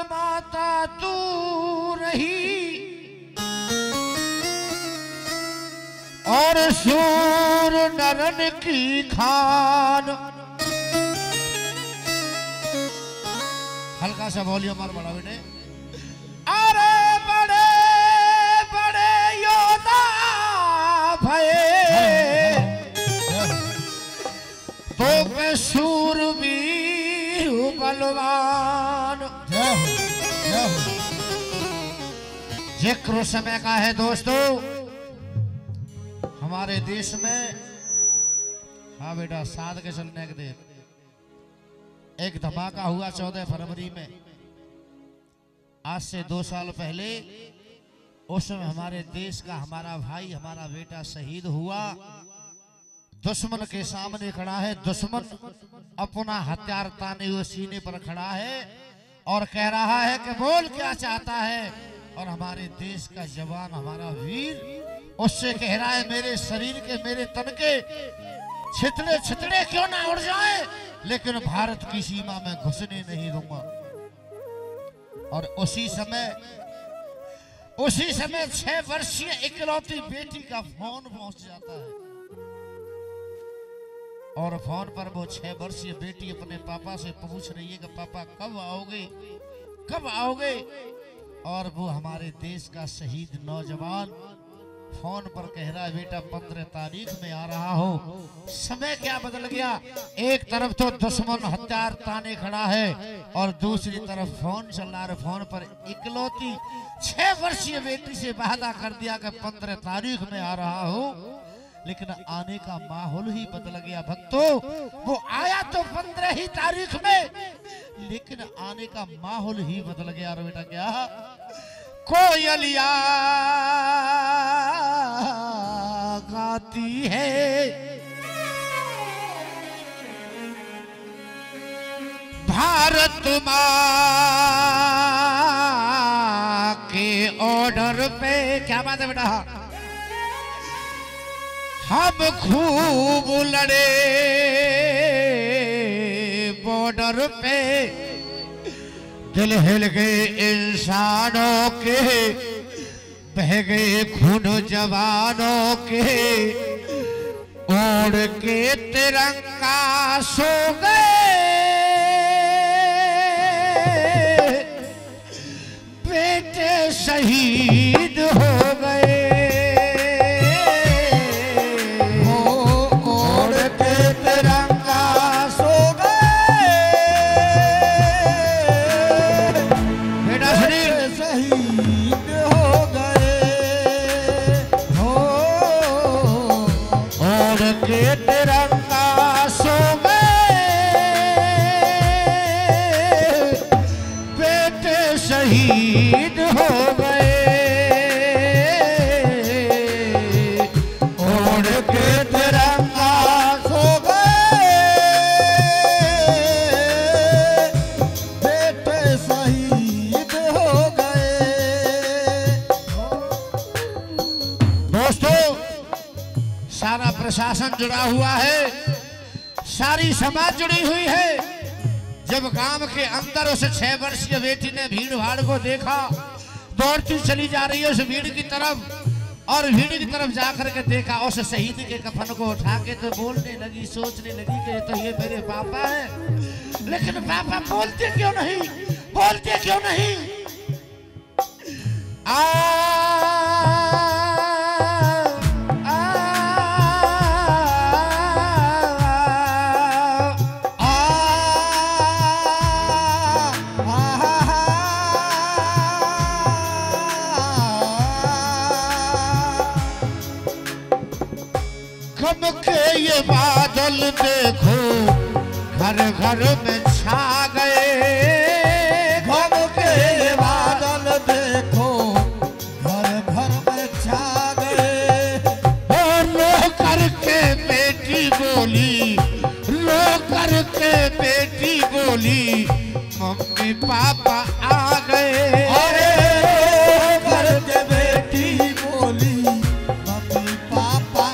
माता तू रही और सूर नरन की खान। हल्का सा वॉल्यूम और बढ़ा बेटे। अरे बड़े बड़े योद्धा भये तो पे शूरवीर बलवान। जिक्र समय का है दोस्तों हमारे देश में। हाँ बेटा साथ के चलने के देख एक धमाका हुआ 14 फरवरी में, आज से 2 साल पहले। उसमें हमारे देश का हमारा भाई हमारा बेटा शहीद हुआ। दुश्मन के सामने खड़ा है, दुश्मन अपना हथियार ताने हुए सीने पर खड़ा है और कह रहा है कि बोल क्या चाहता है। और हमारे देश का जवान हमारा वीर उससे कह रहा है मेरे शरीर के मेरे तन के छितड़े छितड़े क्यों ना उड़ जाए लेकिन भारत की सीमा में घुसने नहीं दूंगा। और उसी समय 6 वर्षीय इकलौती बेटी का फोन पहुंच जाता है और फोन पर वो 6 वर्षीय बेटी अपने पापा से पूछ रही है कि पापा कब आओगे कब आओगे। और वो हमारे देश का शहीद नौजवान फोन पर कह रहा है बेटा 15 तारीख में आ रहा हो। समय क्या बदल गया, एक तरफ तो दुश्मन हथियार ताने खड़ा है और दूसरी तरफ फोन चल रहा है। फोन पर इकलौती 6 वर्षीय बेटी से वादा कर दिया कि 15 तारीख में आ रहा हो, लेकिन आने का माहौल ही बदल गया भक्तों। वो आया तो 15 ही तारीख में, लेकिन आने का माहौल ही बदल गया। और बेटा क्या कोयलिया गाती है भारत माँ के ऑर्डर पे। क्या बात है बेटा, हम खूब लड़े बॉर्डर पे, दिल हिल गए इंसानों के, बह गए खून जवानों के, ओढ़ के तिरंगा सो गए बेटे शहीद हो गए। शहीद हो गए ओढ़ के तिरंगा सो गए बेटे शहीद हो गए। दोस्तों सारा प्रशासन जुड़ा हुआ है, सारी समाज जुड़ी हुई है। जब गांव के अंदर उस 6 वर्षीय बेटी ने भीड़ भाड़ को देखा, दौड़ती चली जा रही है उस भीड़ की तरफ, और भीड़ की तरफ जाकर के देखा उस शहीद के कफन को उठा के तो बोलने लगी, सोचने लगी कि तो ये मेरे पापा हैं, लेकिन पापा बोलते क्यों नहीं, बोलते क्यों नहीं। गम के ये बादल देखो घर घर में छा गए, गम के ये बादल देखो घर घर में छा गए। लो करके बेटी बोली, लो करके बेटी बोली मम्मी पापा आ गए। अरे करके बेटी बोली मम्मी पापा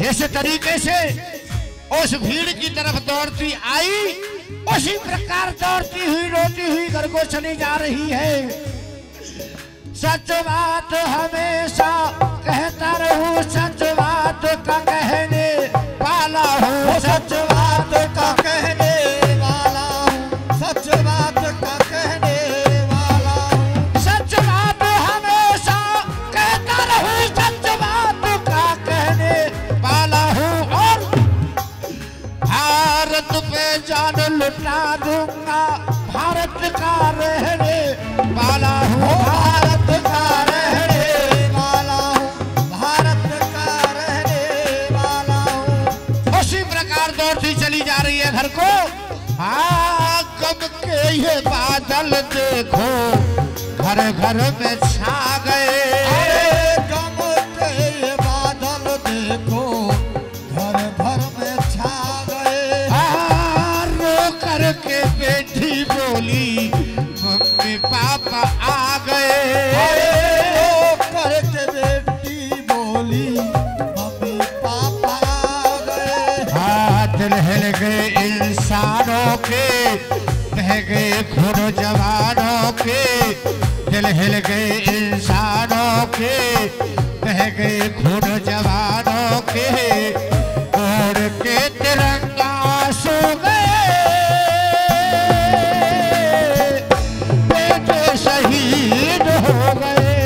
इस तरीके से उस भीड़ की तरफ दौड़ती आई, उसी प्रकार दौड़ती हुई रोती हुई घर को चली जा रही है। सच बात हमेशा कहता रहूं, सच बात का कहने वाला हूँ, सच बात का कहने वाला हूँ, सच बात का कहने वाला हूँ। सच बात हमेशा कहता रहूं, सच बात का कहने वाला हूँ। और भारत पे जान लुटा दूंगा, भारत का रहने वाला हूँ, भारत का रहने वाला हूँ, भारत का रहने वाला हूँ। उसी प्रकार दौड़ती चली जा रही है घर को। हाँ, गम के ये बादल देखो घर घर में छा गए, गम के ये बादल देखो घर घर में छा गए। रो करके बेटी बोली मम्मी पापा आ गए, रो करके बेटी बोली मम्मी पापा आ गए। हाँ, दिल हिल गए इंसानों के, बह गए खून जवानों के, दिल हिल गए इंसानों के, बह गए खून जवानों के। ओढ़ के तिरंगा सो गए, बेटे शहीद हो गए।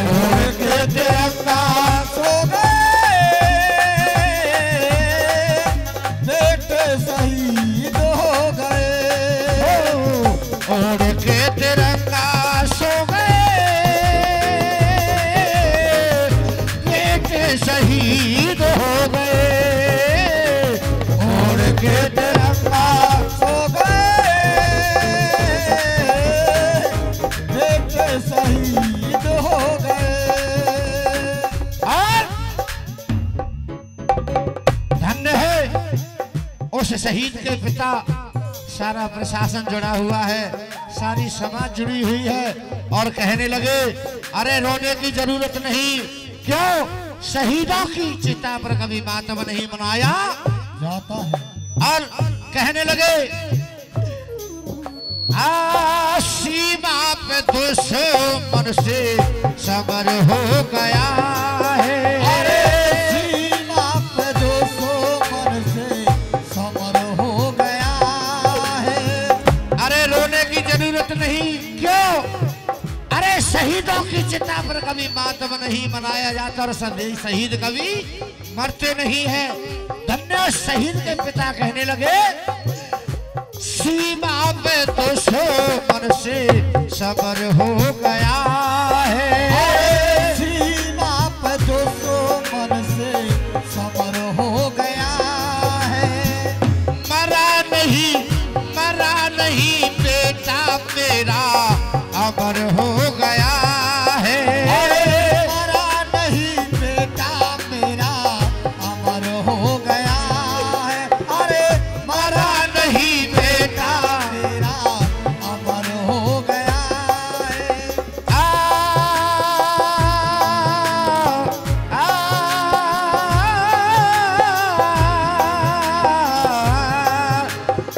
ओढ़ के तिरंगा सो गए, बेटे शहीद हो गए। ओढ़ के तिरंगा सो गए, बेटे शहीद हो गए। ओढ़ के तिरंगा सो गए, बेटे शहीद हो गए। और धन्य है उस शहीद के पिता। सारा प्रशासन जुड़ा हुआ है, सारी समाज जुड़ी हुई है। और कहने लगे अरे रोने की जरूरत नहीं, क्यों शहीदों की चिता पर कभी मातम नहीं मनाया जाता है। और कहने लगे सीमा पे दुश्मन से समर हो गया है, अरे सीमा पे दुश्मन से समर हो गया है। अरे रोने की जरूरत नहीं, क्यों अरे शहीदों की चिता पर कभी मातम नहीं मनाया जाता और शहीद कभी मरते नहीं है। धन्य शहीद के पिता कहने लगे सीमा पे दुश्मन से सबर हो गया है, सीमा पे दुश्मन से सबर हो गया है। मरा नहीं बेटा मेरा अमर हो गया है, मरा नहीं बेटा मेरा अमर हो गया है। अरे मरा नहीं बेटा मेरा अमर हो गया है।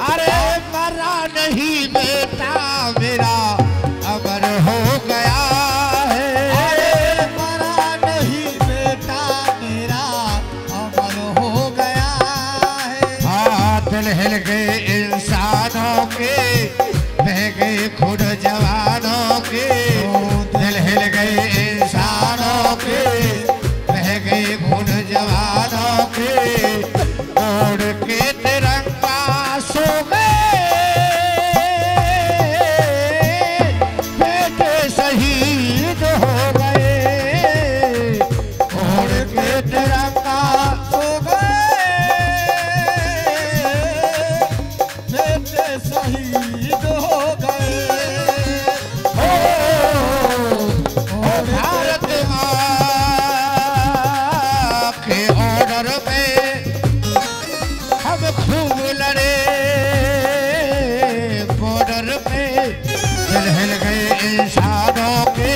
अरे मरा नहीं बेटा मेरा अमर हो गया है, अरे मरा नहीं बेटा मेरा अमर हो गया है। हाँ, दिल हिल गए इंसानों के, बह गए खून जवानों के, दिल हिल गए इंसानों के, बह गए खून जवानों के। ओढ़ के तिरंगा सो गए, बेटे शहीद हो गए। ओढ़ के तिरंगा सो गए, बेटे शहीद हो गए। ओ भारत माँ के ऑर्डर में हम खूब लड़े, बॉर्डर पे दिल हिल गए इंसानों के,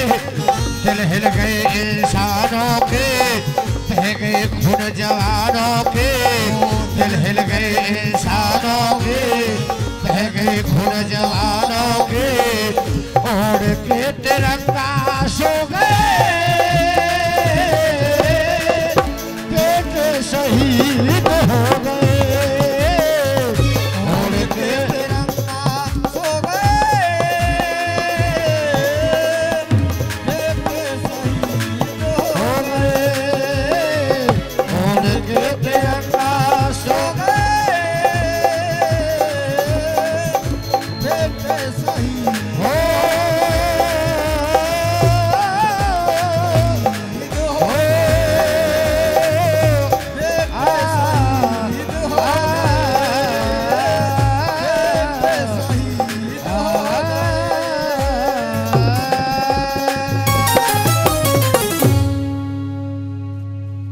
दिल हिल गए इंसानों के, बह गए जवानों के, दिल हिल गए इंसानों के, बह गए खून जवानों के, ओढ़ के तिरंगा सो गए